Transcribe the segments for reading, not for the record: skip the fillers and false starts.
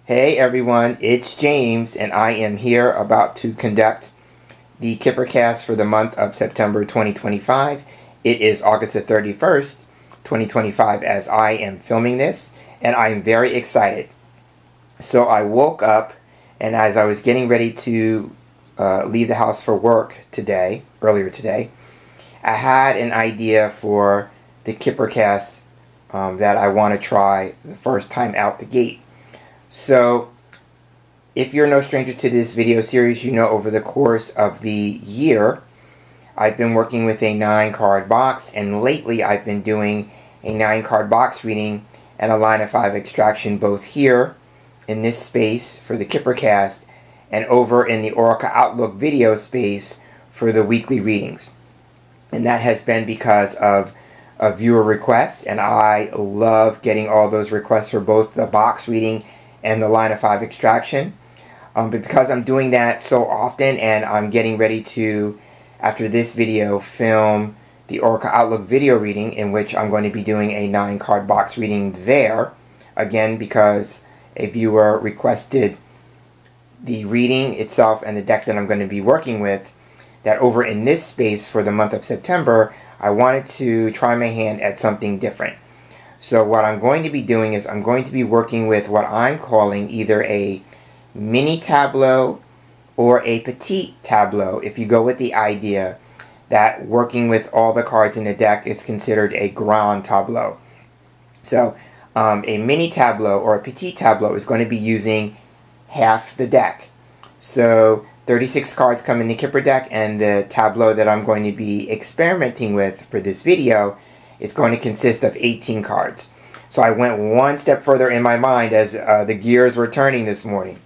Hey everyone, it's James, and I am here about to conduct the Kipper-Cast for the month of September 2025. It is August the 31st, 2025 as I am filming this, and I am very excited. So I woke up, and as I was getting ready to leave the house for work earlier today, I had an idea for the Kipper-Cast that I want to try the first time out the gate. So, if you're no stranger to this video series, you know over the course of the year, I've been working with a 9-card box, and lately I've been doing a 9-card box reading and a line of 5 extraction both here in this space for the Kipper-Cast and over in the Oracle Outlook video space for the weekly readings. And that has been because of viewer requests, and I love getting all those requests for both the box reading and the line of 5 extraction. But because I'm doing that so often, and I'm getting ready to, after this video, film the Oracle Outlook video reading, in which I'm going to be doing a 9-card box reading there, again because a viewer requested the reading itself and the deck that I'm going to be working with, that over in this space for the month of September, I wanted to try my hand at something different. So what I'm going to be doing is I'm going to be working with what I'm calling either a mini tableau or a petite tableau, if you go with the idea that working with all the cards in the deck is considered a grand tableau. So a mini tableau or a petite tableau is going to be using half the deck. So 36 cards come in the Kipper deck, and the tableau that I'm going to be experimenting with for this video is going to consist of 18 cards. So I went one step further in my mind as the gears were turning this morning.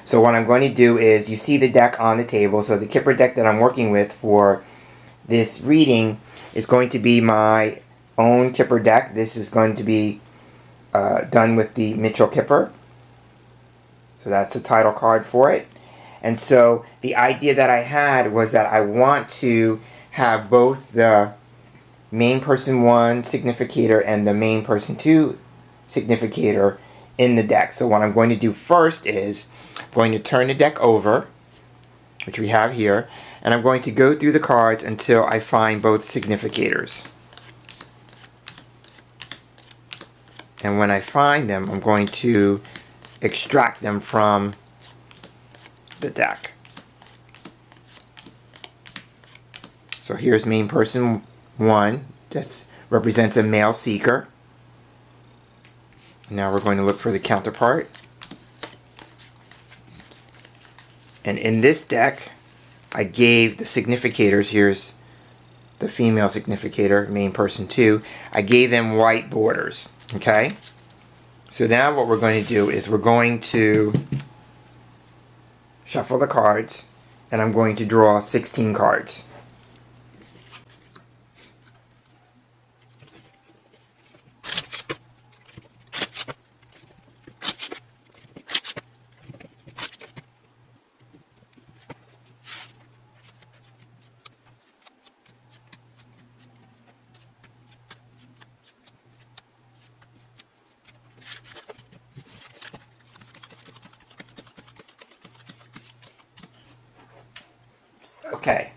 So what I'm going to do is, you see the deck on the table. So the Kipper deck that I'm working with for this reading is going to be my own Kipper deck. This is going to be done with the Mitchell Kipper. So that's the title card for it. And so the idea that I had was that I want to have both the main person 1 significator and the main person 2 significator in the deck. So what I'm going to do first is I'm going to turn the deck over, which we have here, and I'm going to go through the cards until I find both significators. And when I find them, I'm going to extract them from the deck. So here's main person 1. That represents a male seeker. Now we're going to look for the counterpart. And in this deck, I gave the significators, here's the female significator, main person 2, I gave them white borders. Okay? So now what we're going to do is we're going to shuffle the cards, and I'm going to draw 16 cards. Okay,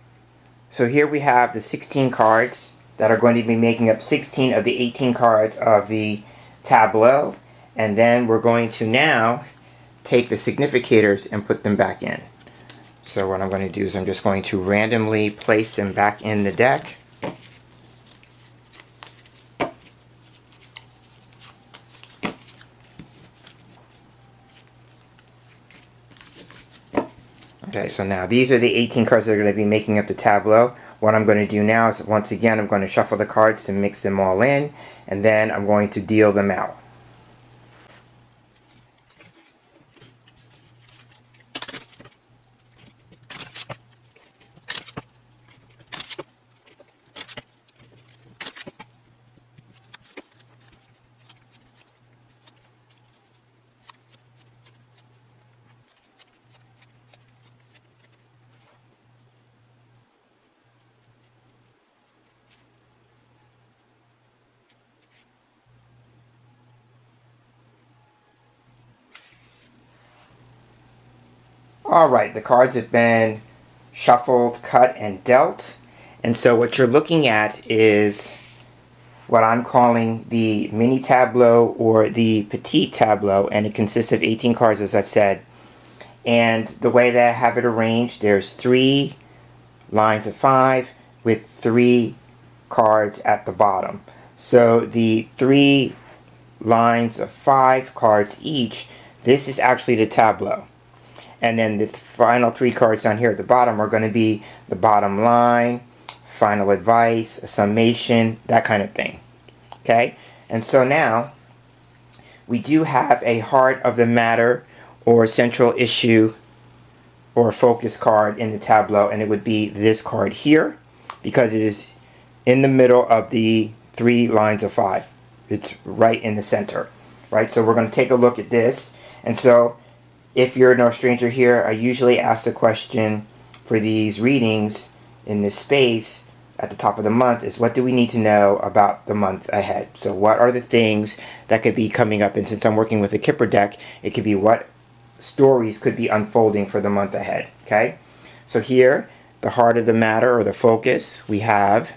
so here we have the 16 cards that are going to be making up 16 of the 18 cards of the tableau, and then we're going to now take the significators and put them back in. So what I'm going to do is I'm just going to randomly place them back in the deck. Okay, so now these are the 18 cards that are going to be making up the tableau. What I'm going to do now is, once again, I'm going to shuffle the cards to mix them all in, and then I'm going to deal them out. Alright, the cards have been shuffled, cut, and dealt. And so what you're looking at is what I'm calling the mini tableau or the petite tableau, and it consists of 18 cards, as I've said. And the way that I have it arranged, there's 3 lines of 5 with 3 cards at the bottom. So the 3 lines of 5 cards each, this is actually the tableau. And then the final 3 cards down here at the bottom are going to be the bottom line, final advice, a summation, that kind of thing. Okay? And so now, we do have a heart of the matter or central issue or focus card in the tableau, and it would be this card here, because it is in the middle of the 3 lines of 5. It's right in the center. Right? So we're going to take a look at this. And so, if you're no stranger here, I usually ask the question for these readings in this space at the top of the month is, what do we need to know about the month ahead? So what are the things that could be coming up? And since I'm working with a Kipper deck, it could be what stories could be unfolding for the month ahead. Okay? So here, the heart of the matter or the focus, we have,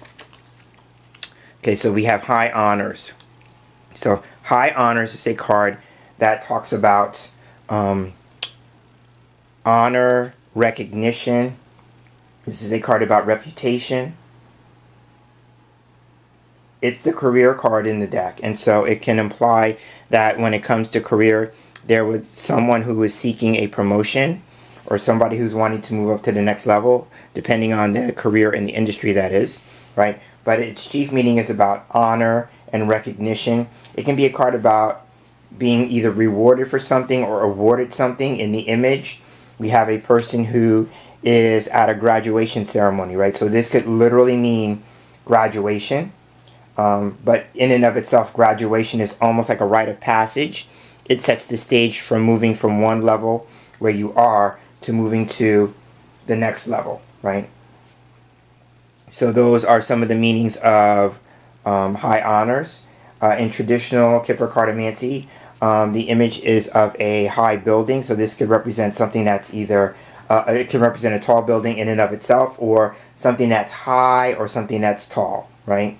so we have high honors. So high honors is a card that talks about honor, recognition. This is a card about reputation. It's the career card in the deck, and so it can imply that when it comes to career, there was someone who is seeking a promotion or somebody who's wanting to move up to the next level, depending on the career and the industry that is, right? But its chief meaning is about honor and recognition. It can be a card about being either rewarded for something or awarded something. In the image, we have a person who is at a graduation ceremony, right? So this could literally mean graduation. But in and of itself, graduation is almost like a rite of passage. It sets the stage for moving from one level where you are to moving to the next level, right? So those are some of the meanings of high honors. In traditional Kipper cartomancy, the image is of a high building, so this could represent something that's either, it can represent a tall building in and of itself, or something that's high or something that's tall, right?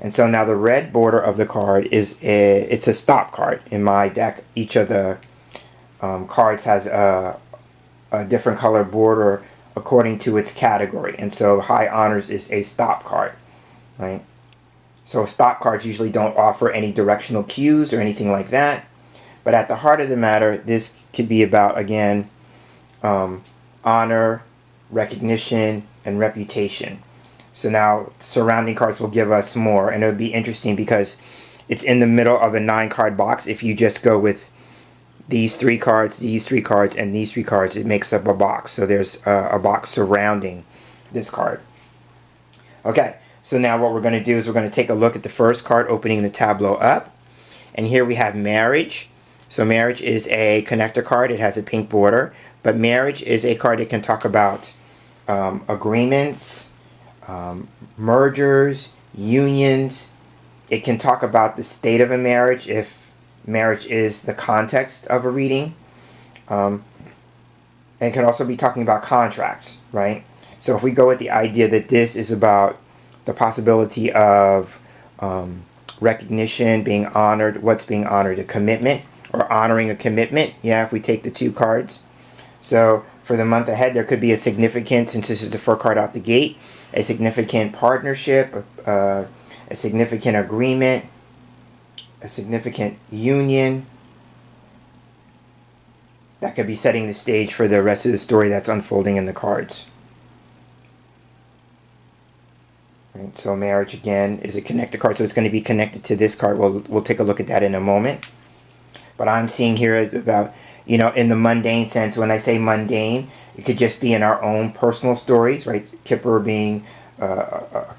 And so now the red border of the card it's a stop card. In my deck, each of the cards has a different color border according to its category. And so high honors is a stop card, right? So stop cards usually don't offer any directional cues or anything like that. But at the heart of the matter, this could be about, again, honor, recognition, and reputation. So now surrounding cards will give us more. And it would be interesting because it's in the middle of a 9-card box. If you just go with these 3 cards, these 3 cards, and these 3 cards, it makes up a box. So there's a box surrounding this card. Okay. So now what we're going to do is we're going to take a look at the first card opening the tableau up. And here we have marriage. So marriage is a connector card. It has a pink border. But marriage is a card that can talk about agreements, mergers, unions. It can talk about the state of a marriage if marriage is the context of a reading. And it can also be talking about contracts, right? So if we go with the idea that this is about the possibility of recognition, being honored, what's being honored, a commitment, or honoring a commitment. Yeah, if we take the 2 cards. So for the month ahead, there could be a significant, since this is the first card out the gate, a significant partnership, a significant agreement, a significant union. That could be setting the stage for the rest of the story that's unfolding in the cards. Right, so marriage, again, is a connector card, so it's going to be connected to this card. We'll take a look at that in a moment. But I'm seeing here is about, in the mundane sense. When I say mundane, it could just be in our own personal stories, right? Kipper being a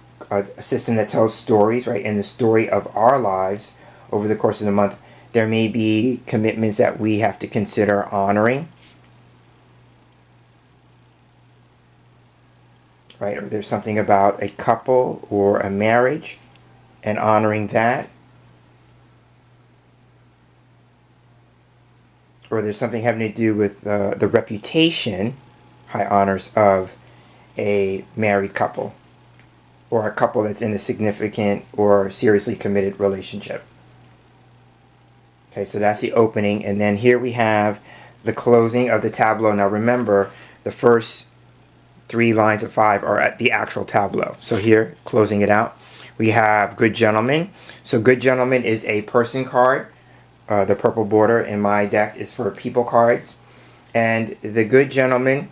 system that tells stories, right? In the story of our lives over the course of the month, there may be commitments that we have to consider honoring. Right, or there's something about a couple or a marriage and honoring that. or there's something having to do with the reputation, high honors, of a married couple, or a couple that's in a significant or seriously committed relationship. Okay, so that's the opening, and then here we have the closing of the tableau. Now remember, the first 3 lines of 5 are at the actual tableau. So here, closing it out, we have Good Gentleman. So Good Gentleman is a person card. The purple border in my deck is for people cards. And the Good Gentleman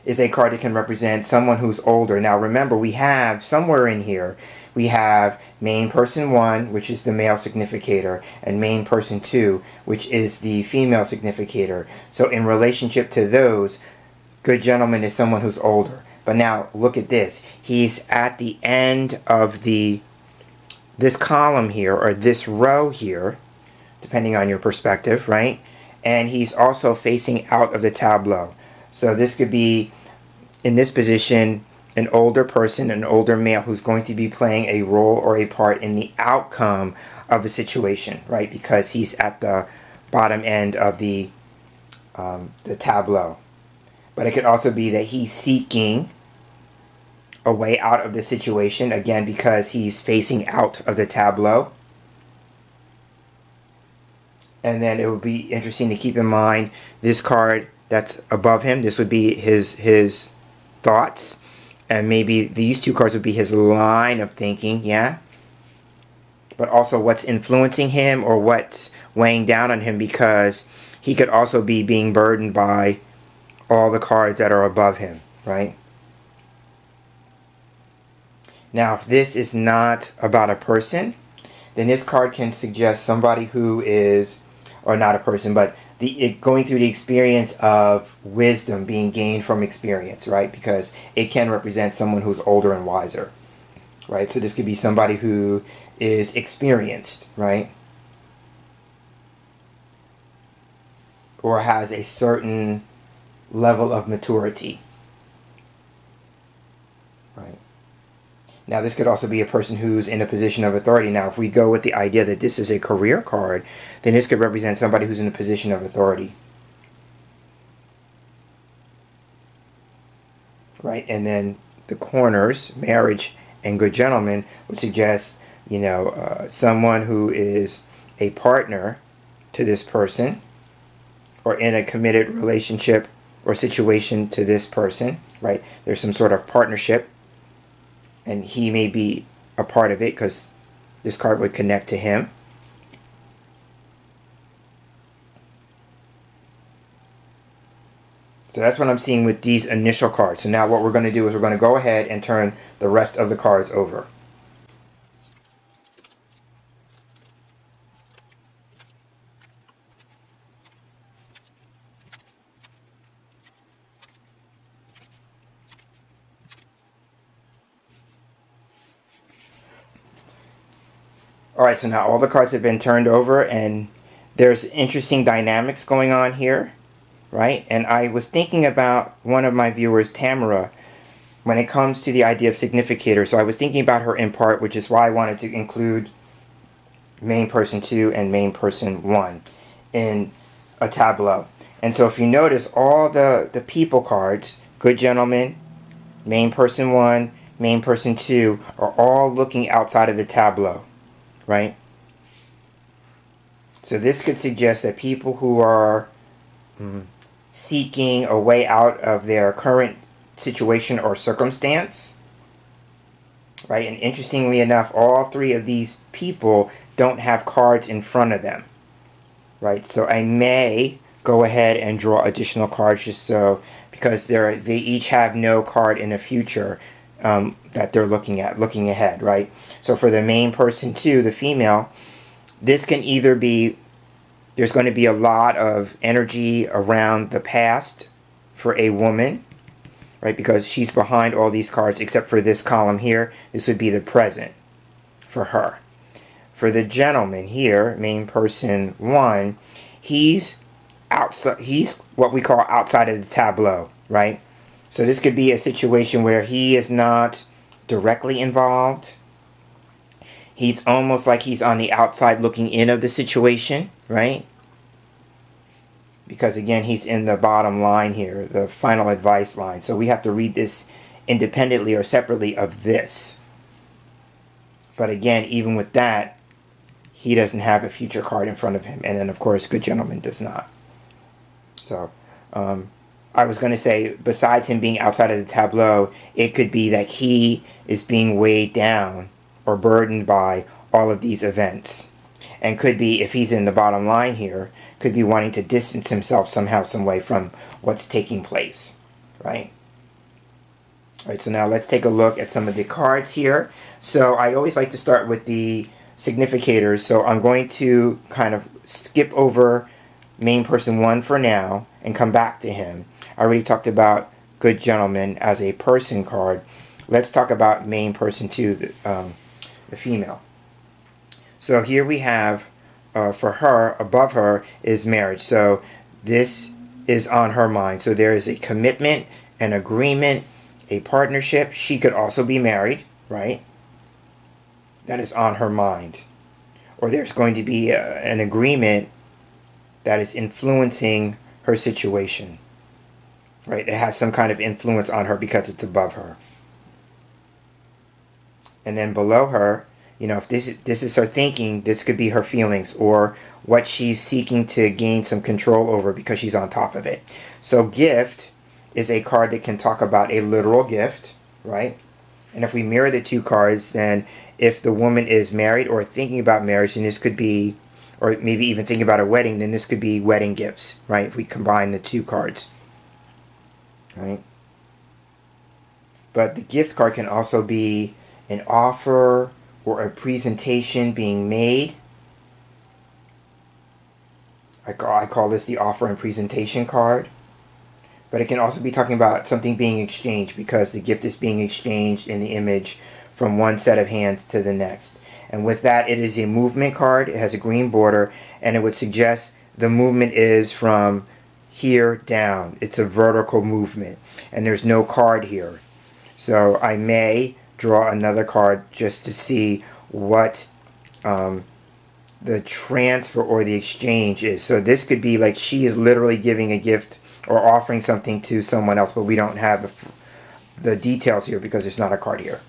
is a card that can represent someone who's older. Now remember, we have somewhere in here, we have main person 1, which is the male significator, and main person 2, which is the female significator. So in relationship to those, Good Gentleman is someone who's older. But now look at this. He's at the end of this column here, or this row here, depending on your perspective, right? And he's also facing out of the tableau. So this could be, in this position, an older person, an older male who's going to be playing a role or a part in the outcome of a situation, right? Because he's at the bottom end of the tableau. But it could also be that he's seeking a way out of the situation, again, because he's facing out of the tableau. And then it would be interesting to keep in mind this card that's above him. This would be his thoughts. And maybe these 2 cards would be his line of thinking, yeah? But also what's influencing him or what's weighing down on him, because he could also be being burdened by all the cards that are above him, right? Now, if this is not about a person, then this card can suggest somebody who is, or not a person, but going through the experience of wisdom being gained from experience, right? Because it can represent someone who's older and wiser, right? So this could be somebody who is experienced, right? Or has a certain level of maturity, right? Now, this could also be a person who's in a position of authority. Now, if we go with the idea that this is a career card, then this could represent somebody who's in a position of authority, right? And then the corners, marriage and Good Gentleman, would suggest, someone who is a partner to this person, or in a committed relationship or situation to this person, right? There's some sort of partnership, and he may be a part of it because this card would connect to him. So that's what I'm seeing with these initial cards. So now what we're going to do is we're going to go ahead and turn the rest of the cards over. Alright, so now all the cards have been turned over, and there's interesting dynamics going on here, right? And I was thinking about one of my viewers, Tamara, when it comes to the idea of significator. So I was thinking about her in part, which is why I wanted to include main person 2 and main person 1 in a tableau. And so if you notice, all the people cards, Good Gentleman, main person 1, main person 2, are all looking outside of the tableau, right? So this could suggest that people who are seeking a way out of their current situation or circumstance, right? And interestingly enough, all 3 of these people don't have cards in front of them, right? So I may go ahead and draw additional cards just so, because they each have no card in the future that they're looking ahead, right? So for the main person 2, the female, this can either be, there's going to be a lot of energy around the past for a woman, right? Because she's behind all these cards except for this column here. This would be the present for her. For the gentleman here, main person 1, he's outside, he's what we call outside of the tableau, right? So this could be a situation where he is not directly involved. He's almost like he's on the outside looking in of the situation, right? because again, he's in the bottom line here, the final advice line. So we have to read this independently or separately of this. But again, even with that, he doesn't have a future card in front of him. And then, of course, Good Gentleman does not. So, I was going to say, besides him being outside of the tableau, it could be that he is being weighed down or burdened by all of these events. And could be, if he's in the bottom line here, could be wanting to distance himself somehow, some way from what's taking place, right? All right, so now let's take a look at some of the cards here. So I always like to start with the significators. So I'm going to kind of skip over main person 1 for now and come back to him. I already talked about Good Gentleman as a person card. Let's talk about main person 2, the female. So here we have, for her, above her is marriage. So this is on her mind. So there is a commitment, an agreement, a partnership. She could also be married, right? That is on her mind. Or there's going to be an agreement that is influencing her situation, right? It has some kind of influence on her because it's above her. And then below her, you know, if this is her thinking, this could be her feelings or what she's seeking to gain some control over because she's on top of it. So gift is a card that can talk about a literal gift, right? And if we mirror the two cards, then if the woman is married or thinking about marriage, then this could be, or maybe even thinking about a wedding, then this could be wedding gifts, right? If we combine the two cards, right? But the gift card can also be an offer or a presentation being made. I call this the offer and presentation card. But it can also be talking about something being exchanged because the gift is being exchanged in the image from one set of hands to the next. And with that, it is a movement card. It has a green border, and it would suggest the movement is from here down. It's a vertical movement, and there's no card here. So I may draw another card just to see what the transfer or the exchange is. So this could be like she is literally giving a gift or offering something to someone else, but we don't have the details here because there's not a card here.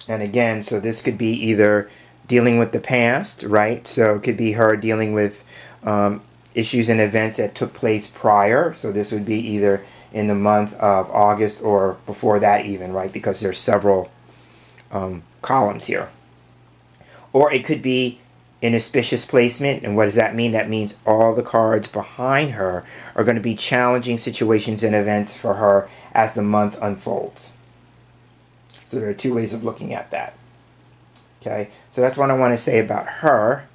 And again, so this could be either dealing with the past, right? So it could be her dealing with issues and events that took place prior. So this would be either in the month of August or before that even, right? Because there's several columns here. Or it could be an auspicious placement. And what does that mean? That means all the cards behind her are going to be challenging situations and events for her as the month unfolds. So there are two ways of looking at that. Okay, so that's what I want to say about her.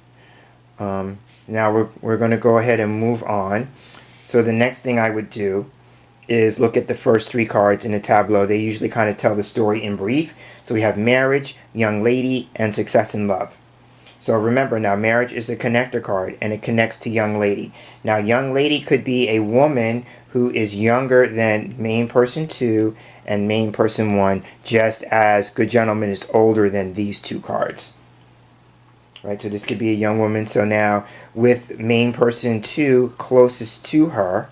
Now we're going to go ahead and move on. So the next thing I would do is look at the first three cards in the tableau. They usually kind of tell the story in brief. So we have marriage, young lady, and success in love. So remember now, marriage is a connector card, and it connects to young lady. Now, young lady could be a woman who is younger than main person 2 and main person 1, just as Good Gentleman is older than these two cards. Right, so this could be a young woman. So now, with main person 2 closest to her,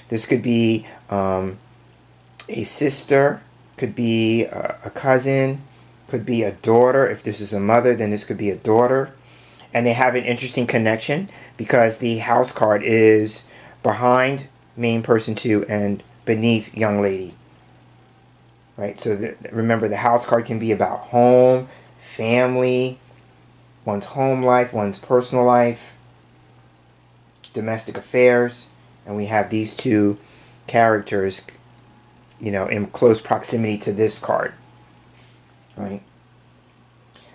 this could be a sister, could be a cousin, could be a daughter. If this is a mother, then this could be a daughter. And they have an interesting connection because the house card is behind main person 2 and beneath young lady. Right, so remember, the house card can be about home, family, one's home life, one's personal life, domestic affairs. And we have these two characters, you know, in close proximity to this card. Right?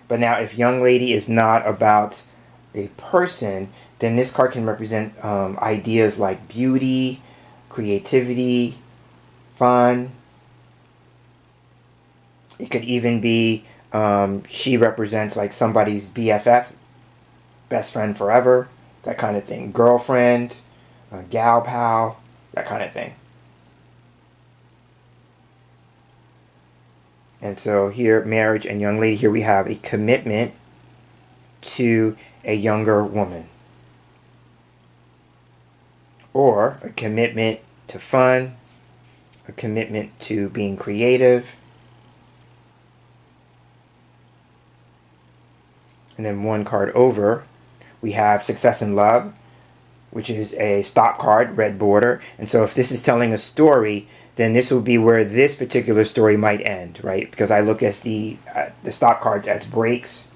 But now, if young lady is not about a person, then this card can represent ideas like beauty, creativity, fun. It could even be she represents like somebody's BFF, best friend forever, that kind of thing. Girlfriend, gal pal, that kind of thing. And so here, marriage and young lady, here we have a commitment to a younger woman. or a commitment to fun, a commitment to being creative. And then one card over, we have success in love, which is a stop card, red border. And so if this is telling a story, then this will be where this particular story might end, right? Because I look at the stop cards as breaks,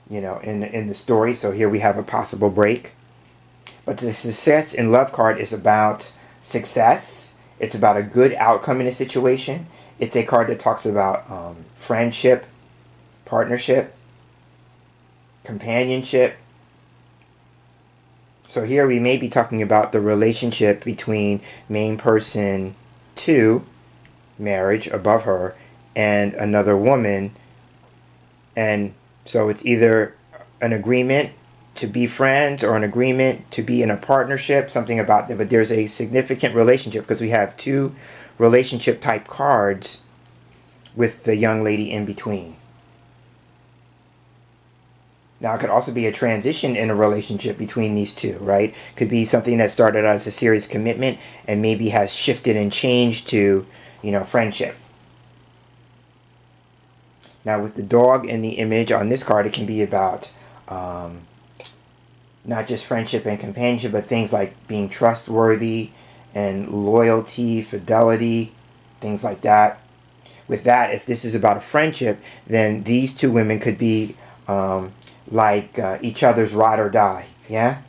in the story. So here we have a possible break. But the success in love card is about success. It's about a good outcome in a situation. It's a card that talks about friendship, partnership, companionship. So here we may be talking about the relationship between main person 2, marriage, above her, and another woman. And so it's either an agreement to be friends or an agreement to be in a partnership, something about that. But there's a significant relationship because we have 2 relationship type cards with the young lady in between. Now, it could also be a transition in a relationship between these two, right? Could be something that started out as a serious commitment and maybe has shifted and changed to, friendship. Now, with the dog in the image on this card, it can be about not just friendship and companionship, but things like being trustworthy and loyalty, fidelity, things like that. With that, if this is about a friendship, then these 2 women could be like each other's ride or die, yeah?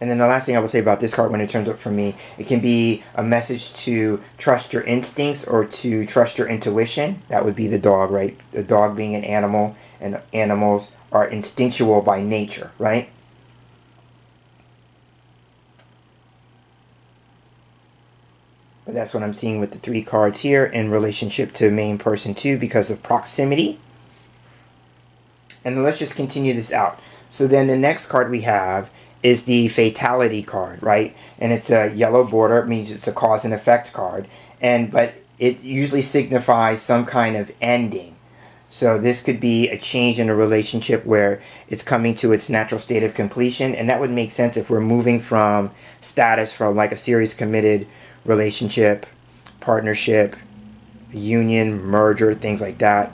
And then the last thing I will say about this card when it turns up for me, it can be a message to trust your instincts or to trust your intuition. That would be the dog, right? The dog being an animal, and animals are instinctual by nature, right? But that's what I'm seeing with the 3 cards here in relationship to main person 2 because of proximity. And let's just continue this out. So then the next card we have is the fatality card, right? And it's a yellow border. It means it's a cause and effect card. But it usually signifies some kind of ending. So this could be a change in a relationship where it's coming to its natural state of completion. And that would make sense if we're moving from status from like a serious committed relationship, partnership, union, merger, things like that,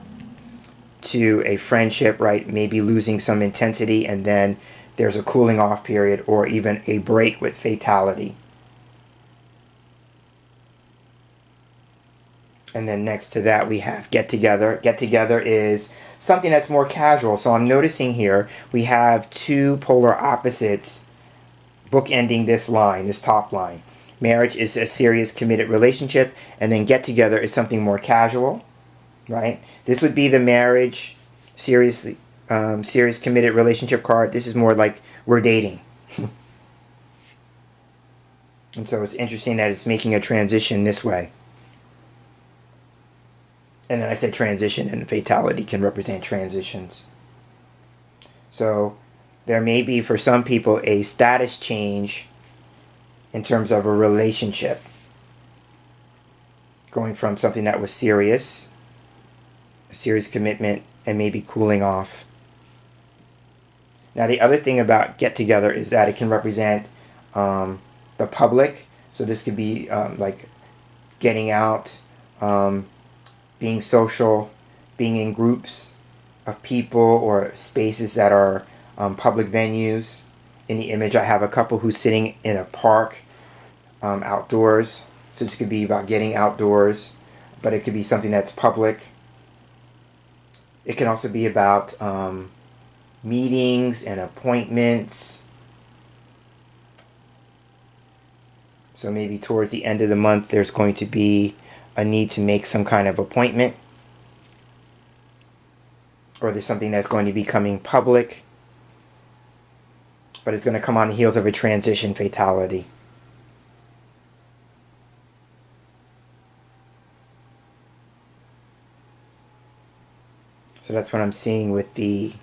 to a friendship, right? Maybe losing some intensity and then there's a cooling off period or even a break with fatality. And then next to that we have get together. Get together is something that's more casual. So I'm noticing here we have 2 polar opposites bookending this line, this top line. Marriage is a serious committed relationship, and then get together is something more casual, right? This would be the marriage, serious committed relationship card. This is more like we're dating. And so it's interesting that it's making a transition this way. And then I said transition, and fatality can represent transitions. So there may be for some people a status change in terms of a relationship, going from something that was serious, a serious commitment, and maybe cooling off. Now the other thing about get together is that it can represent the public. So this could be like getting out, being social, being in groups of people or spaces that are public venues. In the image I have a couple who's sitting in a park outdoors. So this could be about getting outdoors, but it could be something that's public. It can also be about meetings and appointments. So maybe towards the end of the month there's going to be a need to make some kind of appointment, or there's something that's going to be coming public, but it's going to come on the heels of a transition fatality. So that's what I'm seeing with the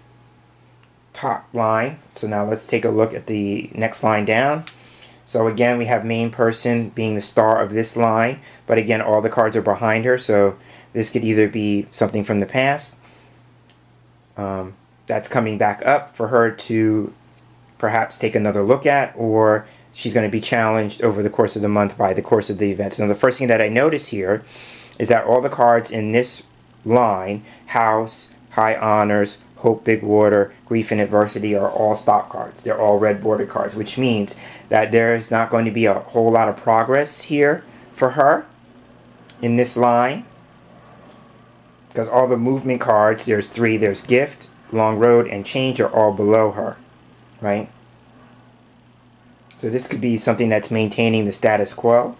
top line. So now let's take a look at the next line down. So again, we have main person being the star of this line, but again, all the cards are behind her, so this could either be something from the past that's coming back up for her to perhaps take another look at, or she's going to be challenged over the course of the month by the course of the events. Now, the first thing that I notice here is that all the cards in this line, House, High Honors, Hope, Big Water, Grief and Adversity, are all stop cards. They're all red border cards, which means that there's not going to be a whole lot of progress here for her in this line, because all the movement cards, there's 3, there's Gift, Long Road, and Change, are all below her, right? So this could be something that's maintaining the status quo,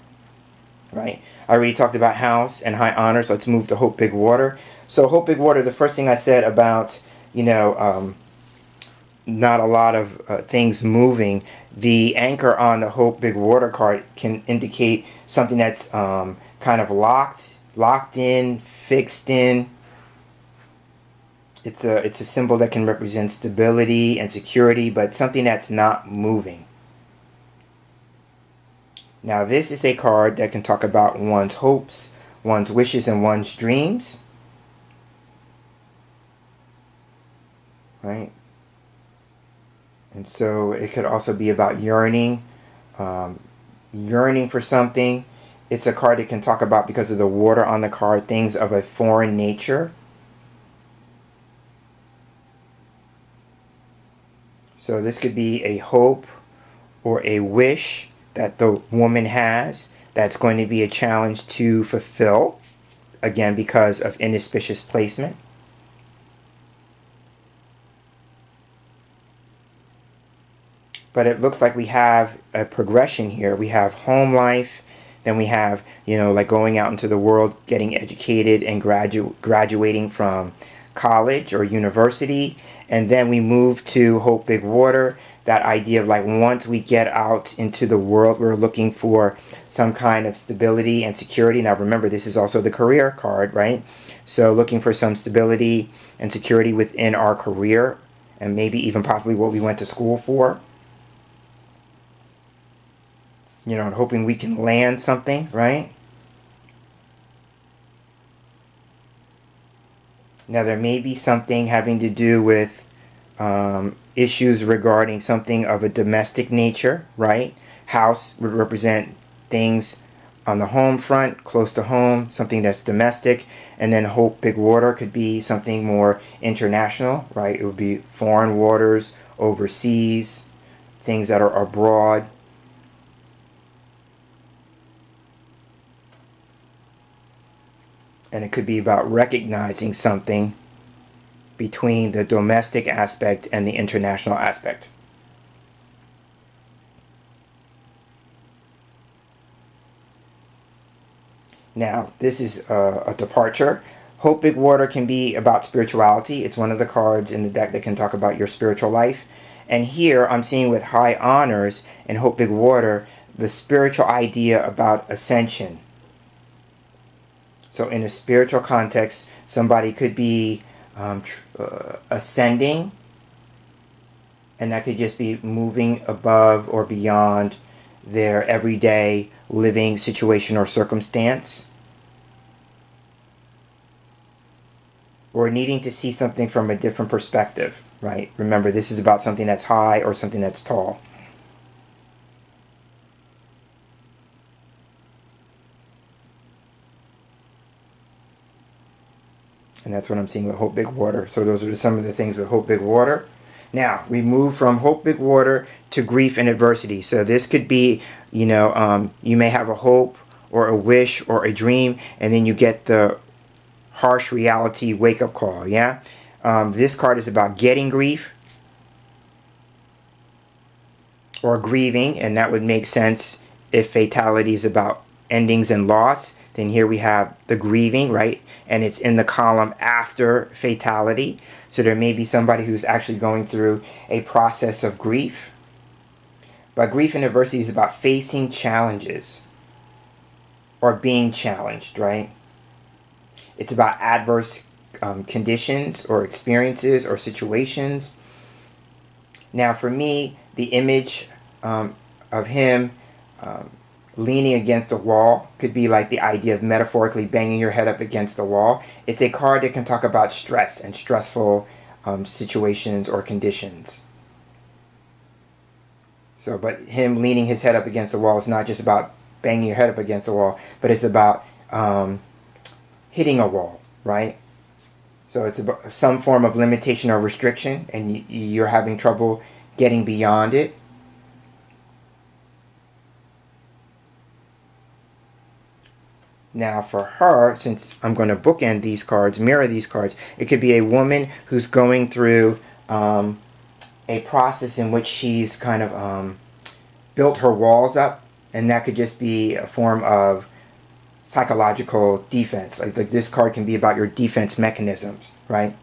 right? I already talked about House and High Honors. Let's move to Hope, Big Water. So Hope, Big Water, the first thing I said about, not a lot of things moving, the anchor on the Hope, Big Water card can indicate something that's kind of locked in, fixed in. It's a symbol that can represent stability and security, but something that's not moving. Now, this is a card that can talk about one's hopes, one's wishes, and one's dreams. Right? And so it could also be about yearning for something. It's a card that can talk about, because of the water on the card, things of a foreign nature. So this could be a hope or a wish that the woman has that's going to be a challenge to fulfill, again, because of inauspicious placement. But it looks like we have a progression here. We have home life, then we have, like going out into the world, getting educated and graduating from college or university. And then we move to Hope, Big Water, that idea of like once we get out into the world, we're looking for some kind of stability and security. Now remember, this is also the career card, right? So looking for some stability and security within our career, and maybe even possibly what we went to school for. And hoping we can land something, right? Now there may be something having to do with issues regarding something of a domestic nature, right? House would represent things on the home front, close to home, something that's domestic. And then Hope, Big Water could be something more international, right? It would be foreign waters, overseas, things that are abroad. And it could be about recognizing something between the domestic aspect and the international aspect. Now, this is a departure. Hope, Big Water can be about spirituality. It's one of the cards in the deck that can talk about your spiritual life. And here I'm seeing with High Honors and Hope, Big Water, the spiritual idea about ascension. So in a spiritual context, somebody could be ascending, and that could just be moving above or beyond their everyday living situation or circumstance, or needing to see something from a different perspective, right? Remember, this is about something that's high or something that's tall. And that's what I'm seeing with Hope, Big Water. So those are some of the things with Hope, Big Water. Now, we move from Hope, Big Water to Grief and Adversity. So this could be, you may have a hope or a wish or a dream, and then you get the harsh reality wake-up call, yeah? This card is about getting grief or grieving, and that would make sense if fatality is about endings and loss. Then here we have the grieving, right? And it's in the column after fatality. So there may be somebody who's actually going through a process of grief. But grief and adversity is about facing challenges or being challenged, right? It's about adverse conditions or experiences or situations. Now for me, the image of him leaning against a wall could be like the idea of metaphorically banging your head up against a wall. It's a card that can talk about stress and stressful situations or conditions. So, but him leaning his head up against the wall is not just about banging your head up against the wall, but it's about hitting a wall, right? So it's about some form of limitation or restriction, and you're having trouble getting beyond it. Now for her, since I'm going to bookend these cards, mirror these cards, it could be a woman who's going through a process in which she's kind of built her walls up, and that could just be a form of psychological defense. Like this card can be about your defense mechanisms, right?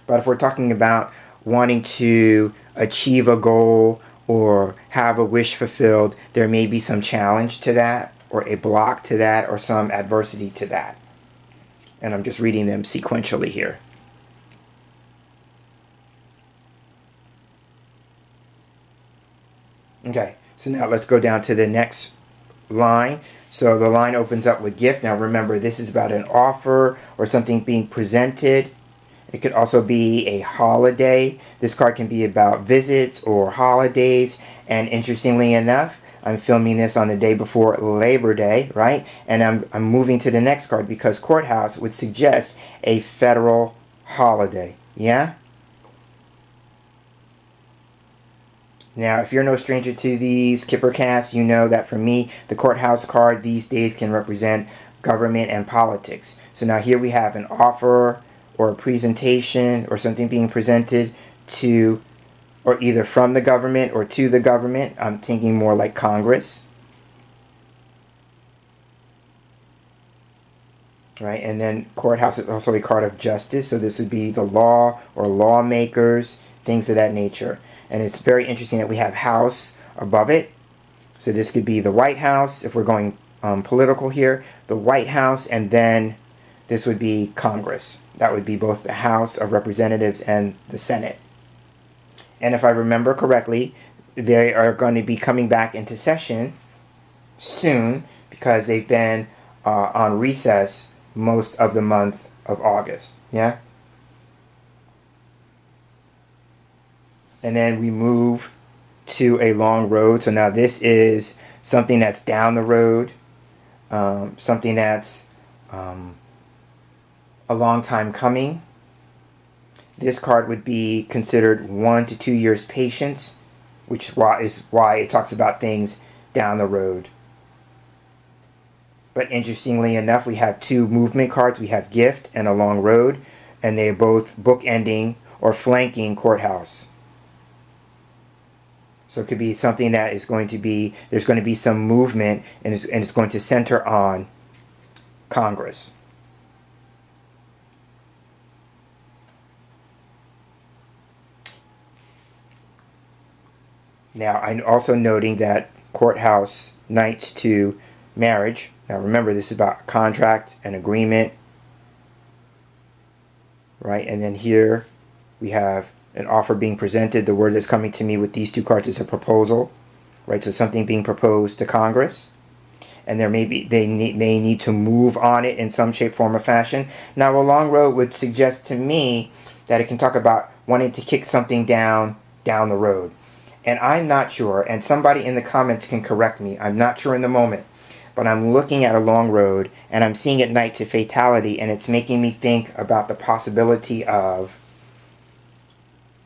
But if we're talking about wanting to achieve a goal or have a wish fulfilled, there may be some challenge to that, or a block to that, or some adversity to that. And I'm just reading them sequentially here. Okay, so now let's go down to the next line. So the line opens up with gift. Now remember, this is about an offer or something being presented. It could also be a holiday. This card can be about visits or holidays. And interestingly enough, I'm filming this on the day before Labor Day, right? And I'm moving to the next card because courthouse would suggest a federal holiday. Yeah? Now, if you're no stranger to these Kipper-Casts, you know that for me, the courthouse card these days can represent government and politics. So now here we have an offer or a presentation or something being presented to, or either from the government or to the government. I'm thinking more like Congress. Right, and then courthouse is also a card of justice. So this would be the law or lawmakers, things of that nature. And it's very interesting that we have house above it. So this could be the White House, if we're going political here, the White House, and then this would be Congress. That would be both the House of Representatives and the Senate. And if I remember correctly, they are going to be coming back into session soon because they've been on recess most of the month of August. Yeah? And then we move to a long road. So now this is something that's down the road, something that's a long time coming. This card would be considered 1 to 2 years patience, which is why it talks about things down the road. But interestingly enough, we have two movement cards. We have gift and a long road, and they are both bookending or flanking courthouse. So it could be something that is going to be, there's going to be some movement, and it's going to center on Congress. Now, I'm also noting that courthouse knights to marriage. Now, remember, this is about contract and agreement, right? And then here we have an offer being presented. The word that's coming to me with these two cards is a proposal, right? So something being proposed to Congress, and they may need to move on it in some shape, form, or fashion. Now, a long road would suggest to me that it can talk about wanting to kick something down the road. And I'm not sure, and somebody in the comments can correct me. I'm not sure in the moment, but I'm looking at a long road, and I'm seeing it knight to fatality, and it's making me think about the possibility of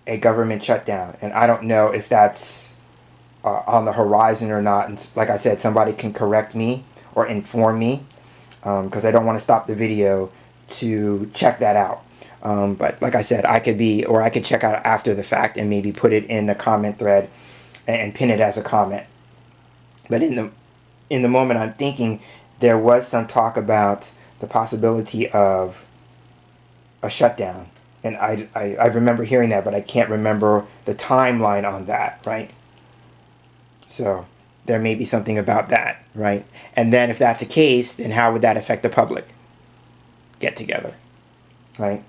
a government shutdown. And I don't know if that's on the horizon or not. And like I said, somebody can correct me or inform me, because I don't want to stop the video to check that out. But like I said, I could check out after the fact and maybe put it in the comment thread and pin it as a comment. But in the moment, I'm thinking there was some talk about the possibility of a shutdown. And I remember hearing that, but I can't remember the timeline on that, right? So there may be something about that, right? And then if that's the case, then how would that affect the public get together, right?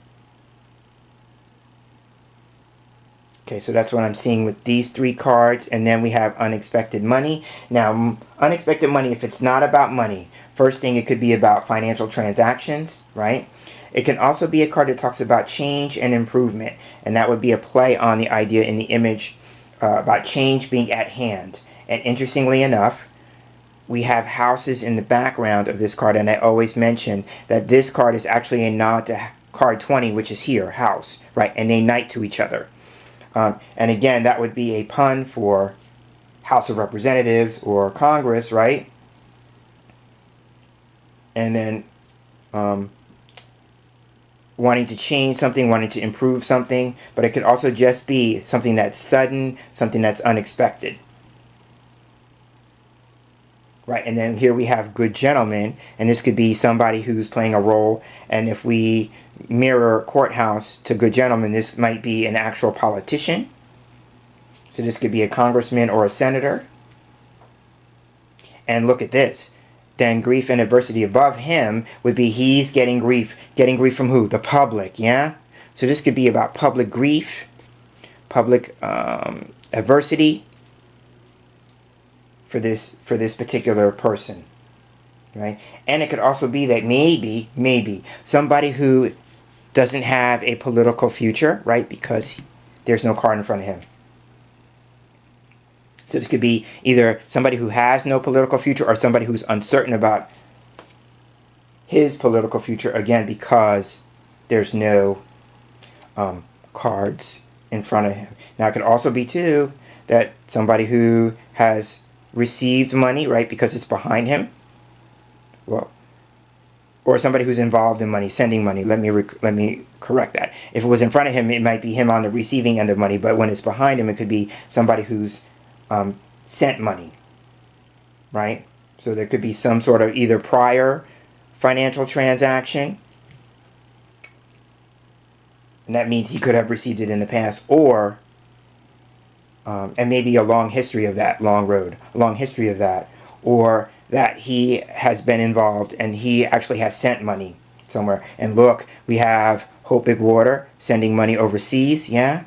Okay, so that's what I'm seeing with these three cards. And then we have unexpected money. Now, unexpected money, if it's not about money, first thing, it could be about financial transactions, right? It can also be a card that talks about change and improvement. And that would be a play on the idea in the image about change being at hand. And interestingly enough, we have houses in the background of this card, and I always mention that this card is actually a nod to card 20, which is here, house, right? And they knight to each other. And again, that would be a pun for House of Representatives or Congress, right? And then wanting to change something, wanting to improve something, but it could also just be something that's sudden, something that's unexpected. Right, and then here we have good gentleman, and this could be somebody who's playing a role, and if we mirror courthouse to good gentleman, this might be an actual politician. So this could be a congressman or a senator. And look at this. Then grief and adversity above him would be he's getting grief. Getting grief from who? The public, yeah? So this could be about public grief, public adversity for this particular person, right? And it could also be that maybe somebody who doesn't have a political future, right? Because there's no card in front of him. So this could be either somebody who has no political future or somebody who's uncertain about his political future, again, because there's no cards in front of him. Now, it could also be, too, that somebody who has received money, right, because it's behind him. Well, or somebody who's involved in money, sending money. Let me correct that. If it was in front of him, it might be him on the receiving end of money, but when it's behind him, it could be somebody who's sent money, right? So there could be some sort of either prior financial transaction, and that means he could have received it in the past, or and maybe a long history of that, or that he has been involved and he actually has sent money somewhere. And look, we have Hope Big Water sending money overseas, yeah?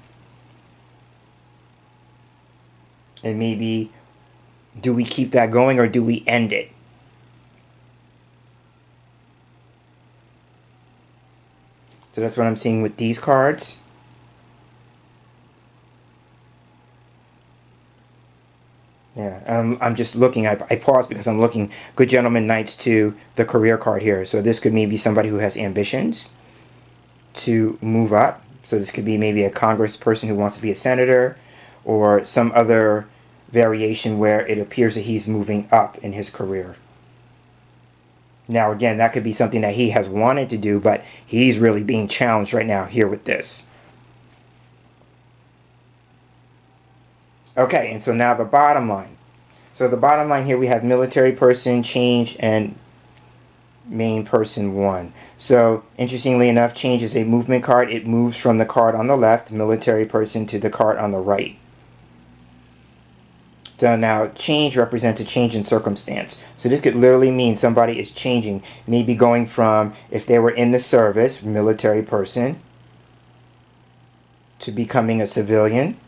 And maybe, do we keep that going or do we end it? So that's what I'm seeing with these cards. Yeah, I'm just looking. I paused because I'm looking. Good gentleman knights to the career card here. So this could maybe somebody who has ambitions to move up. So this could be maybe a congressperson who wants to be a senator, or some other variation where it appears that he's moving up in his career. Now again, that could be something that he has wanted to do, but he's really being challenged right now here with this. Okay, and so now the bottom line. So the bottom line here, we have military person, change, and main person 1. So interestingly enough, change is a movement card. It moves from the card on the left, military person, to the card on the right. So now change represents a change in circumstance. So this could literally mean somebody is changing, maybe going from, if they were in the service, military person, to becoming a civilian.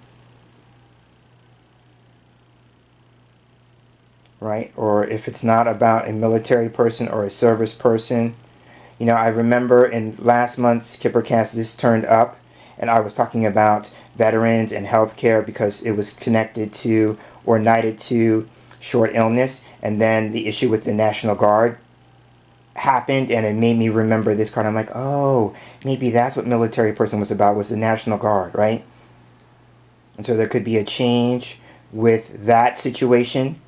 Right? Or if it's not about a military person or a service person. You know, I remember in last month's Kipper-Cast, this turned up, and I was talking about veterans and healthcare because it was connected to or knighted to short illness, and then the issue with the National Guard happened, and it made me remember this card. I'm like, oh, maybe that's what military person was about, was the National Guard, right? And so there could be a change with that situation.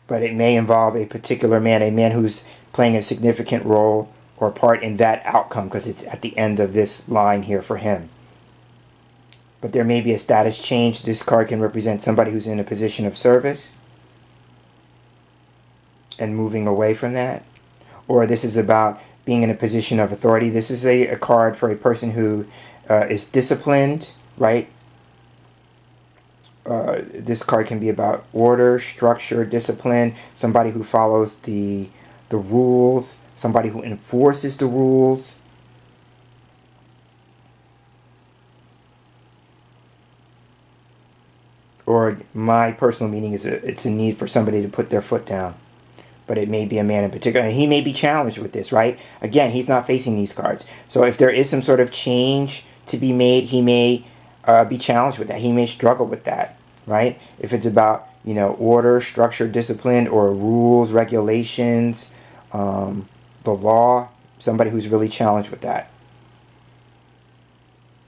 But it may involve a particular man, a man who's playing a significant role or part in that outcome, because it's at the end of this line here for him. But there may be a status change. This card can represent somebody who's in a position of service and moving away from that. Or this is about being in a position of authority. This is a card for a person who is disciplined, right? This card can be about order, structure, discipline, somebody who follows the rules, somebody who enforces the rules. Or my personal meaning is it's a need for somebody to put their foot down. But it may be a man in particular, and he may be challenged with this, right? Again, he's not facing these cards. So if there is some sort of change to be made, he may be challenged with that. He may struggle with that, right? If it's about, order, structure, discipline, or rules, regulations, the law, somebody who's really challenged with that.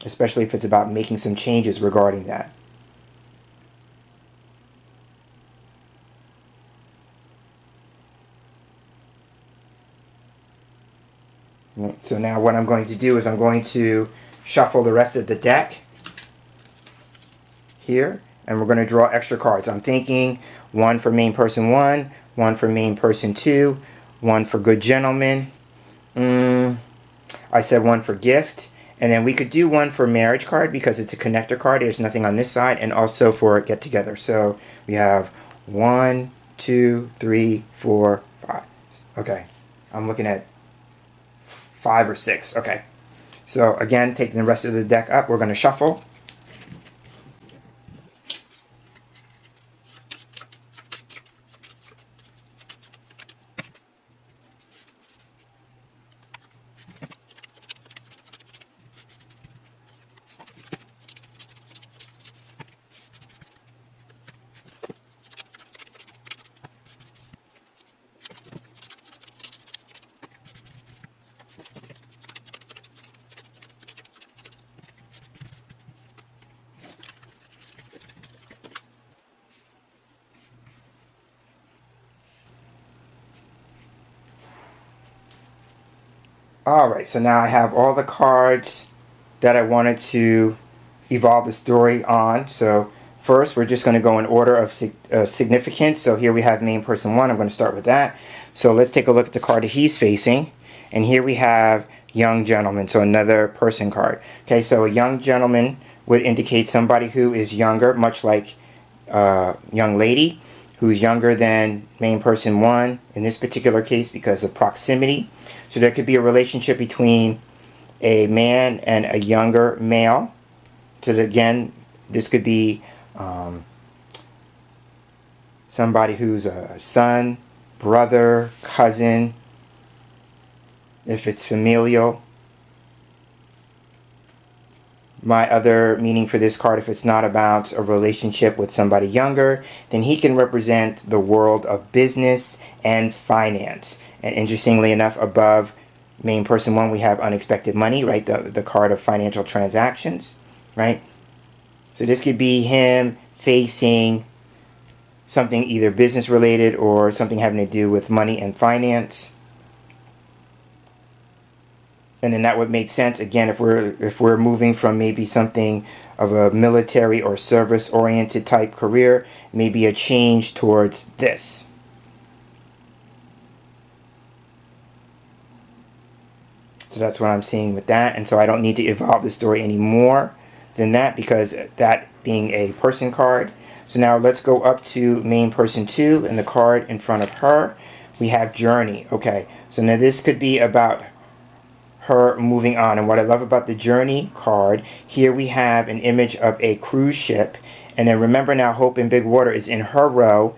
Especially if it's about making some changes regarding that. So now what I'm going to do is I'm going to shuffle the rest of the deck here, and we're going to draw extra cards. I'm thinking one for main person 1, one for main person 2, one for good gentleman. I said one for gift, and then we could do one for marriage card because it's a connector card. There's nothing on this side, and also for get together. So we have 1, 2, 3, 4, 5. Okay, I'm looking at 5 or 6. Okay, so again, taking the rest of the deck up, we're going to shuffle. Alright, so now I have all the cards that I wanted to evolve the story on. So first, we're just going to go in order of significance. So here we have main person 1. I'm going to start with that. So let's take a look at the card that he's facing. And here we have young gentleman, so another person card. Okay, so a young gentleman would indicate somebody who is younger, much like young lady, who's younger than main person 1 in this particular case because of proximity. So there could be a relationship between a man and a younger male. So that, again, this could be somebody who's a son, brother, cousin, if it's familial. My other meaning for this card, if it's not about a relationship with somebody younger, then he can represent the world of business and finance. And interestingly enough, above main person 1, we have unexpected money, right? The card of financial transactions, right? So this could be him facing something either business related or something having to do with money and finance. And then that would make sense again if we're moving from maybe something of a military or service oriented type career, maybe a change towards this. So that's what I'm seeing with that. And so I don't need to evolve the story any more than that because that being a person card. So now let's go up to main person 2 and the card in front of her. We have journey. Okay, so now this could be about her moving on. And what I love about the journey card, here we have an image of a cruise ship. And then remember now, Hope in Big Water is in her row.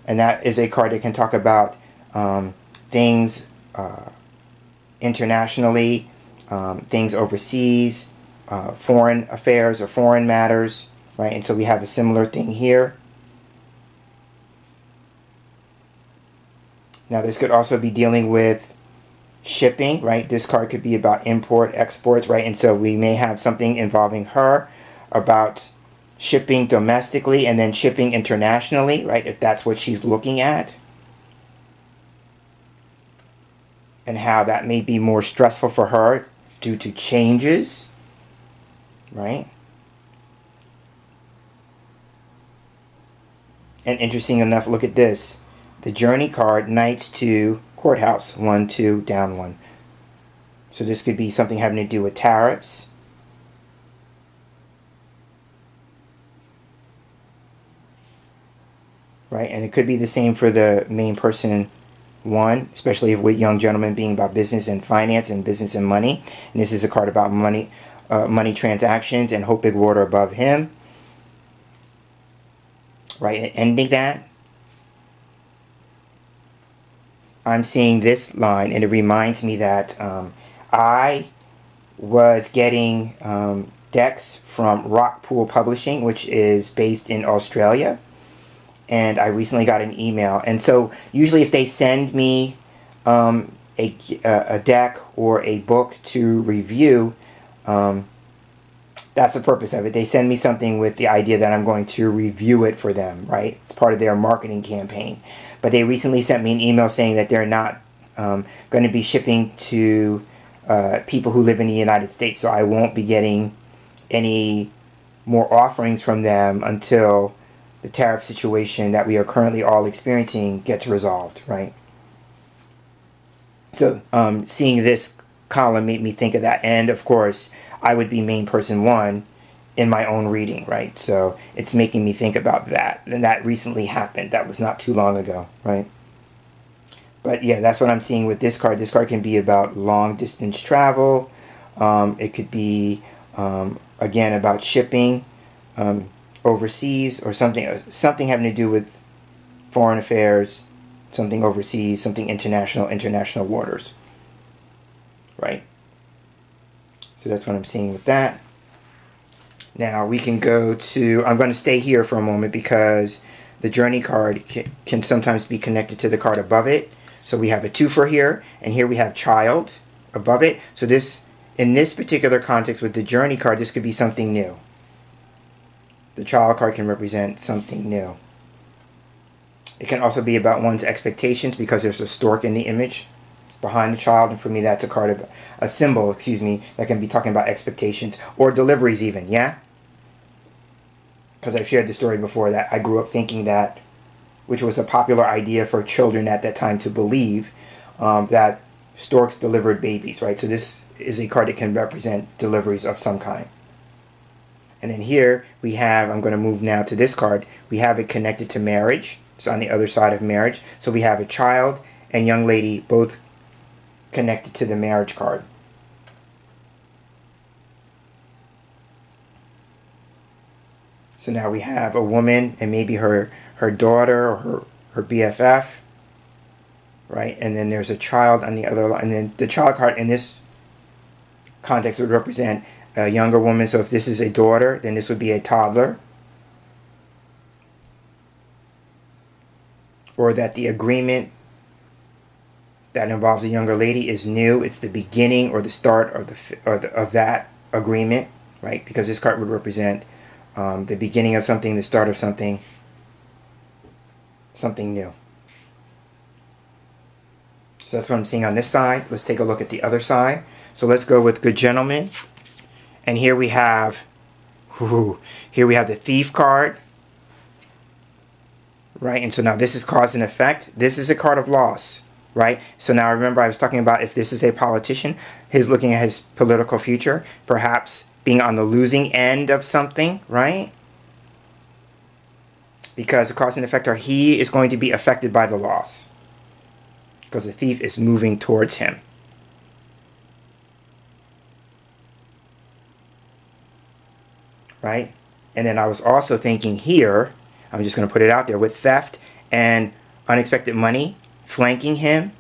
And that is a card that can talk about things internationally, things overseas, foreign affairs or foreign matters, right? And so we have a similar thing here. Now this could also be dealing with shipping, right? This card could be about import, exports, right? And so we may have something involving her about shipping domestically and then shipping internationally, right? If that's what she's looking at. And how that may be more stressful for her due to changes, right? And interesting enough, look at this. The journey card, Knights to Courthouse, 1, 2, down 1. So this could be something having to do with tariffs. Right, and it could be the same for the main person 1, especially with young gentlemen being about business and finance and business and money. And this is a card about money, money transactions, and Hope Big Water above him. Right, and ending that, I'm seeing this line, and it reminds me that I was getting decks from Rockpool Publishing, which is based in Australia. And I recently got an email. And so usually if they send me a deck or a book to review, that's the purpose of it. They send me something with the idea that I'm going to review it for them, right? It's part of their marketing campaign. But they recently sent me an email saying that they're not going to be shipping to people who live in the United States. So I won't be getting any more offerings from them until the tariff situation that we are currently all experiencing gets resolved, right? So seeing this column made me think of that. And of course, I would be main person one in my own reading, right? So it's making me think about that. And that recently happened. That was not too long ago, right? But yeah, that's what I'm seeing with this card. This card can be about long distance travel. It could be, again, about shipping overseas, or something having to do with foreign affairs, something overseas, something international waters, right? So that's what I'm seeing with that. Now we can go to, I'm going to stay here for a moment because the journey card can sometimes be connected to the card above it. So we have a twofer here, and here we have child above it. So this, in this particular context with the journey card, this could be something new. The child card can represent something new. It can also be about one's expectations because there's a stork in the image behind the child, and for me that's a card of a symbol, that can be talking about expectations or deliveries even, yeah? Because I've shared the story before that I grew up thinking that, which was a popular idea for children at that time to believe, that storks delivered babies, right? So this is a card that can represent deliveries of some kind. And then here we have, I'm going to move now to this card, we have it connected to marriage. It's on the other side of marriage. So we have a child and young lady both connected to the marriage card. So now we have a woman and maybe her daughter or her BFF, right? And then there's a child on the other line. And then the child card in this context would represent a younger woman. So if this is a daughter, then this would be a toddler. Or that the agreement that involves a younger lady is new. It's the beginning or the start of that agreement, right? Because this card would represent the beginning of something, the start of something new. So that's what I'm seeing on this side. Let's take a look at the other side. So let's go with Good Gentleman. And here we have the Thief card. Right, and so now this is cause and effect. This is a card of loss, right? So now remember I was talking about if this is a politician, he's looking at his political future, perhaps being on the losing end of something, right? Because the cause and effect are he is going to be affected by the loss. Because the thief is moving towards him. Right? And then I was also thinking here, I'm just going to put it out there, with theft and unexpected money flanking him,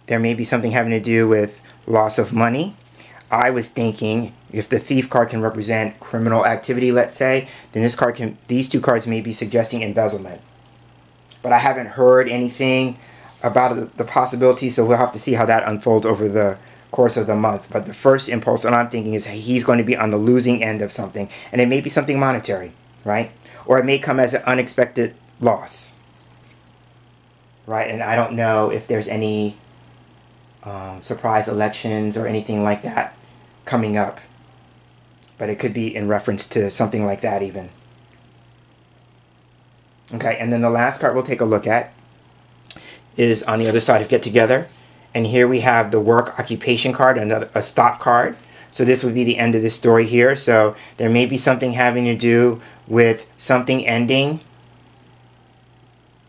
there may be something having to do with loss of money. I was thinking if the thief card can represent criminal activity, let's say, then these two cards may be suggesting embezzlement. But I haven't heard anything about the possibility, so we'll have to see how that unfolds over the course of the month. But the first impulse that I'm thinking is he's going to be on the losing end of something, and it may be something monetary, right? Or it may come as an unexpected loss, right? And I don't know if there's any surprise elections or anything like that coming up, but it could be in reference to something like that even. Okay, and then the last card we'll take a look at is on the other side of Get Together, and here we have the work occupation card, a stop card. So this would be the end of this story here. So there may be something having to do with something ending.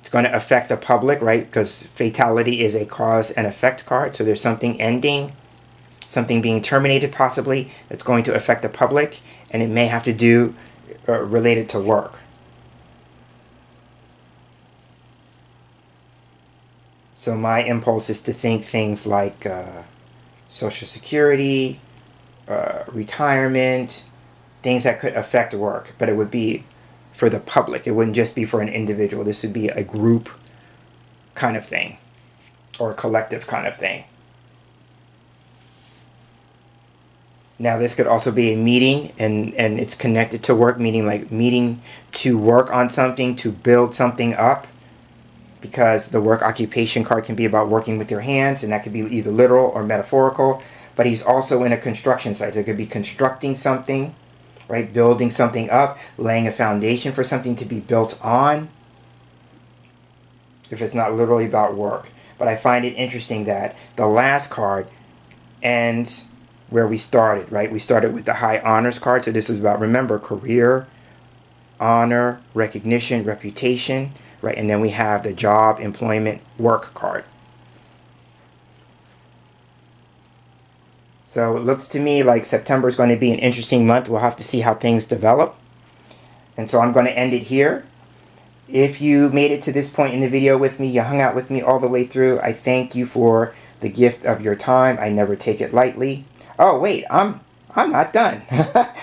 It's going to affect the public, right? Because fatality is a cause and effect card. So there's something ending, something being terminated possibly, that's going to affect the public. And it may have to do related to work. So my impulse is to think things like Social Security, retirement, things that could affect work, but it would be for the public. It wouldn't just be for an individual. This would be a group kind of thing, or a collective kind of thing. Now this could also be a meeting, and it's connected to work, meaning like meeting to work on something, to build something up, because the work occupation card can be about working with your hands, and that could be either literal or metaphorical. But he's also in a construction site. So it could be constructing something, right? Building something up, laying a foundation for something to be built on, if it's not literally about work. But I find it interesting that the last card ends where we started, right? We started with the high honors card. So this is about, remember, career, honor, recognition, reputation, right? And then we have the job, employment, work card. So it looks to me like September is going to be an interesting month. We'll have to see how things develop. And so I'm going to end it here. If you made it to this point in the video with me, you hung out with me all the way through, I thank you for the gift of your time. I never take it lightly. Oh, wait, I'm not done.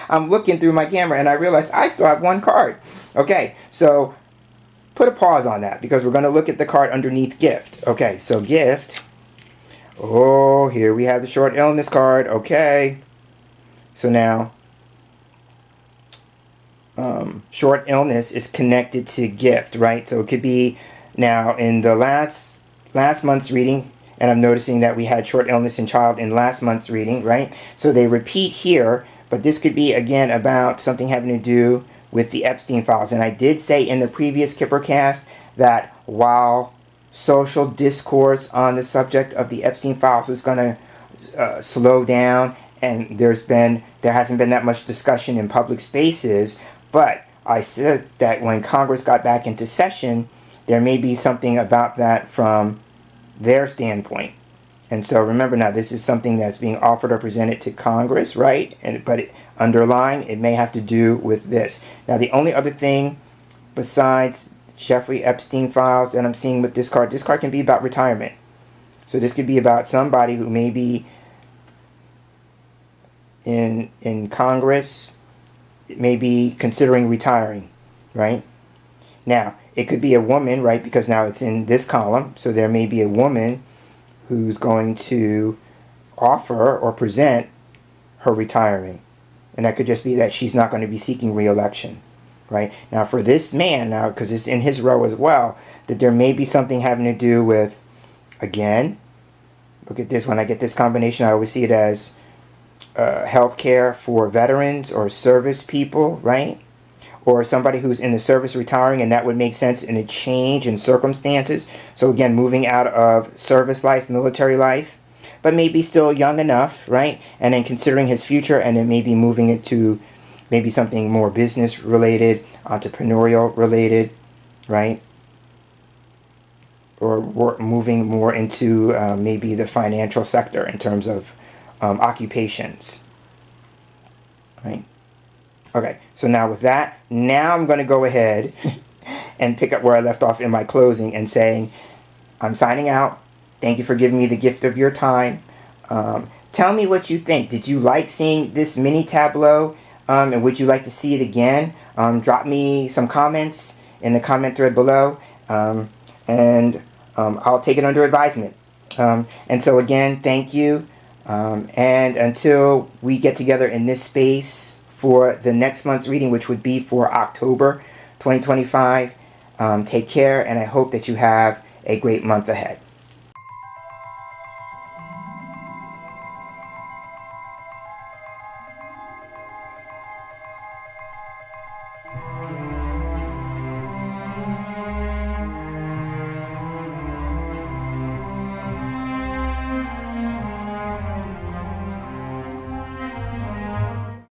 I'm looking through my camera and I realize I still have one card. Okay, so put a pause on that because we're going to look at the card underneath gift. Okay, so gift. Oh, here we have the short illness card. Okay, so now short illness is connected to gift, right? So it could be now in the last month's reading. And I'm noticing that we had short illness in child in last month's reading, right? So they repeat here, but this could be, again, about something having to do with the Epstein files. And I did say in the previous Kipper-Cast that while social discourse on the subject of the Epstein files is going to slow down, and there hasn't been that much discussion in public spaces, but I said that when Congress got back into session, there may be something about that from their standpoint. And so remember now, this is something that's being offered or presented to Congress, right? But underlying, it may have to do with this. Now, the only other thing besides Jeffrey Epstein files that I'm seeing with this card can be about retirement. So this could be about somebody who may be in Congress, may be considering retiring, right? Now, it could be a woman, right, because now it's in this column. So there may be a woman who's going to offer or present her retirement. And that could just be that she's not going to be seeking re-election, right? Now, for this man, now, because it's in his row as well, that there may be something having to do with, again, look at this. When I get this combination, I always see it as health care for veterans or service people, right? Or somebody who's in the service retiring, and that would make sense in a change in circumstances. So again, moving out of service life, military life, but maybe still young enough, right? And then considering his future, and then maybe moving into maybe something more business related, entrepreneurial related, right? Or moving more into maybe the financial sector in terms of occupations, right? Okay, so now with that, now I'm going to go ahead and pick up where I left off in my closing and saying, I'm signing out. Thank you for giving me the gift of your time. Tell me what you think. Did you like seeing this mini tableau? And would you like to see it again? Drop me some comments in the comment thread below. And I'll take it under advisement. And so again, thank you. And until we get together in this space for the next month's reading, which would be for October 2025. Take care, and I hope that you have a great month ahead.